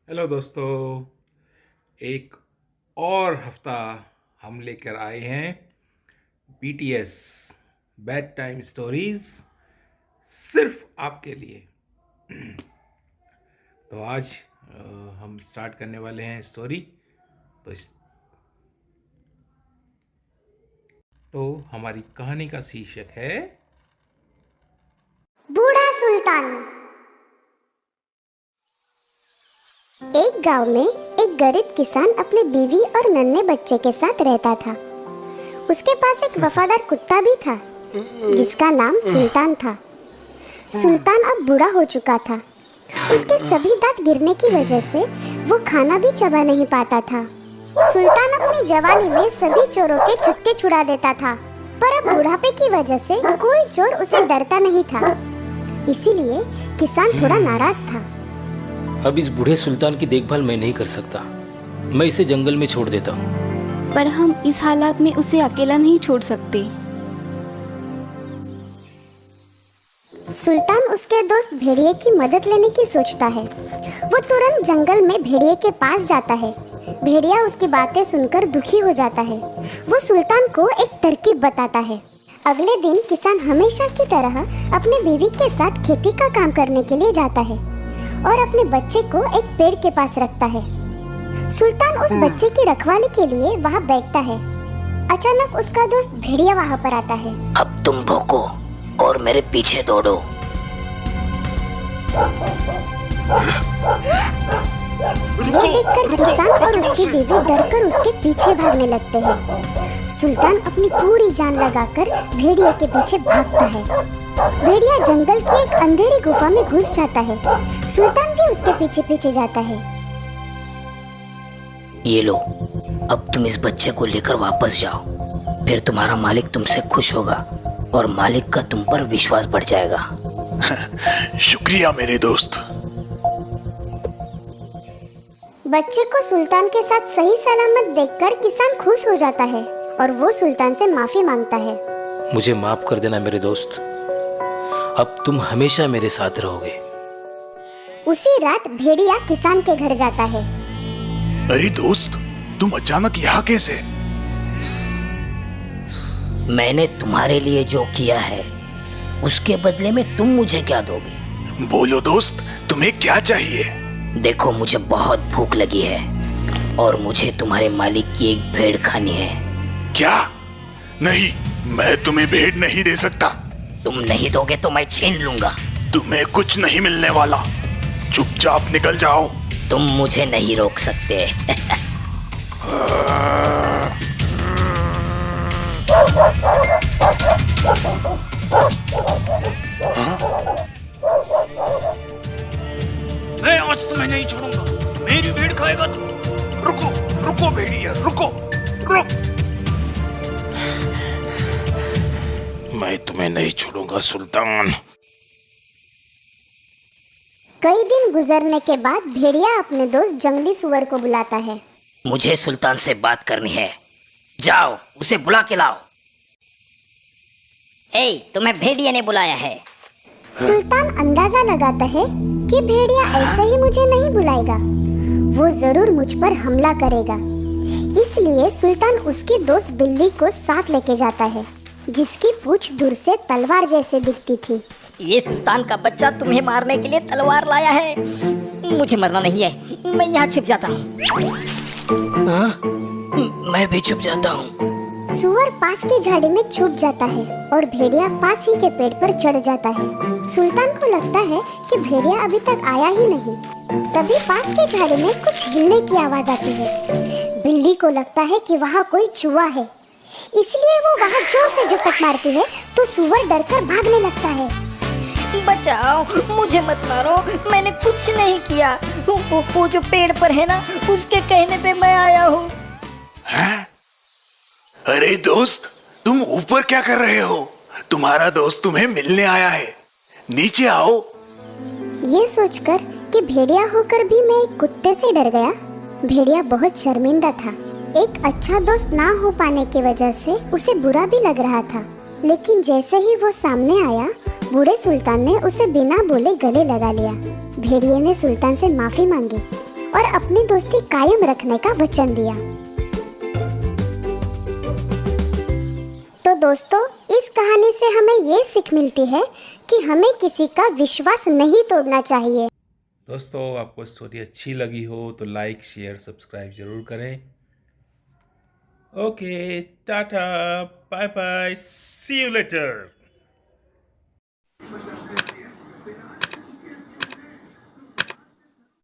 Hello दोस्तों, एक और हफ्ता हम लेकर आए हैं BTS बेड टाइम स्टोरीज सिर्फ आपके लिए। तो आज हम स्टार्ट करने वाले हैं स्टोरी। तो तो हमारी कहानी का शीर्षक है बूढ़ा सुल्तान। एक गांव में एक गरीब किसान अपनी बीवी और नन्हे बच्चे के साथ रहता था। उसके पास एक वफादार कुत्ता भी था जिसका नाम सुल्तान था। सुल्तान अब बूढ़ा हो चुका था। उसके सभी दांत गिरने की वजह से वो खाना भी चबा नहीं पाता था। सुल्तान अपनी जवानी में सभी चोरों के छक्के छुड़ा देता था, पर अब बुढ़ापे की वजह से कोई चोर उसे डरता नहीं था। इसीलिए किसान थोड़ा नाराज था। अब इस बूढ़े सुल्तान की देखभाल मैं नहीं कर सकता। मैं इसे जंगल में छोड़ देता हूँ। पर हम इस हालात में उसे अकेला नहीं छोड़ सकते। सुल्तान उसके दोस्त भेड़िए की मदद लेने की सोचता है। वो तुरंत जंगल में भेड़िए के पास जाता है। भेड़िया उसकी बातें सुनकर दुखी हो जाता है। वो सुल्तान को एक तरकीब बताता है। अगले दिन किसान हमेशा की तरह अपने बीवी के साथ खेती का काम करने के लिए जाता है और अपने बच्चे को एक पेड़ के पास रखता है। सुल्तान उस बच्चे की रखवाली के लिए वहाँ बैठता है। अचानक उसका दोस्त भेड़िया वहाँ पर आता है। अब तुम भौंको और मेरे पीछे दौड़ो। ये देखकर किसान और उसकी बीवी डरकर उसके पीछे भागने लगते हैं। सुल्तान अपनी पूरी जान लगाकर भेड़िया के पीछे भागता है। भेड़िया जंगल की एक अंधेरी गुफा में घुस जाता है। सुल्तान भी उसके पीछे पीछे जाता है। ये लो, अब तुम इस बच्चे को लेकर वापस जाओ। फिर तुम्हारा मालिक तुमसे खुश होगा और मालिक का तुम पर विश्वास बढ़ जाएगा। शुक्रिया मेरे दोस्त। बच्चे को सुल्तान के साथ सही सलामत देखकर किसान खुश हो जाता है और वो सुल्तान से माफी मांगता है। मुझे माफ कर देना मेरे दोस्त। अब तुम हमेशा मेरे साथ रहोगे। उसी रात भेड़िया किसान के घर जाता है। अरे दोस्त, तुम अचानक यहाँ कैसे? मैंने तुम्हारे लिए जो किया है उसके बदले में तुम मुझे क्या दोगे? बोलो दोस्त, तुम्हें क्या चाहिए? देखो, मुझे बहुत भूख लगी है और मुझे तुम्हारे मालिक की एक भेड़ खानी है। क्या? नहीं, मैं तुम्हें भेड़ नहीं दे सकता। तुम नहीं दोगे तो मैं छीन लूंगा। तुम्हें कुछ नहीं मिलने वाला। चुपचाप निकल जाओ। तुम मुझे नहीं रोक सकते। मैं आज तुम्हें नहीं छोड़ूंगा। मेरी भेड़ खाएगा तू। रुको रुको भेड़िया, रुको रुक। मैं तुम्हें नहीं छोड़ूंगा सुल्तान। कई दिन गुजरने के बाद भेड़िया अपने दोस्त जंगली सुअर को बुलाता है। मुझे सुल्तान से बात करनी है। जाओ, उसे बुला के लाओ। तुम्हें भेड़िया ने बुलाया है। सुल्तान अंदाजा लगाता है कि भेड़िया ऐसे ही मुझे नहीं बुलाएगा। वो जरूर मुझ पर हमला करेगा। इसलिए सुल्तान उसकी दोस्त बिल्ली को साथ लेके जाता है, जिसकी पूंछ दूर से तलवार जैसे दिखती थी। ये सुल्तान का बच्चा तुम्हें मारने के लिए तलवार लाया है। मुझे मरना नहीं है, मैं यहाँ छिप जाता हूँ। मैं भी छुप जाता हूँ। सुअर पास की झाड़ी में छुप जाता है और भेड़िया पास ही के पेड़ पर चढ़ जाता है। सुल्तान को लगता है कि भेड़िया अभी तक आया ही नहीं। तभी पास की झाड़ी में कुछ हिलने की आवाज आती है। बिल्ली को लगता है कि वहाँ कोई चूहा है, इसलिए वो वहाँ जोर से झपट मारती है तो सुअर डरकर भागने लगता है। बचाओ, मुझे मत मारो, मैंने कुछ नहीं किया। वो जो पेड़ पर है ना, उसके कहने पे मैं आया हूँ। हैं? अरे दोस्त, तुम ऊपर क्या कर रहे हो? तुम्हारा दोस्त तुम्हें मिलने आया है। नीचे आओ। ये सोचकर कि भेड़िया होकर भी मैं एक कुत्ते से डर गया, भेड़िया बहुत शर्मिंदा था। एक अच्छा दोस्त ना हो पाने की वजह से उसे बुरा भी लग रहा था। लेकिन जैसे ही वो सामने आया, बूढ़े सुल्तान ने उसे बिना बोले गले लगा लिया। भेड़िए ने सुल्तान से माफी मांगी और अपनी दोस्ती कायम रखने का वचन दिया। तो दोस्तों, इस कहानी से हमें ये सीख मिलती है कि हमें किसी का विश्वास नहीं तोड़ना चाहिए। दोस्तों, आपको स्टोरी अच्छी लगी हो तो लाइक, शेयर, सब्सक्राइब जरूर करें। Okay, ta-ta, bye bye, see you letter.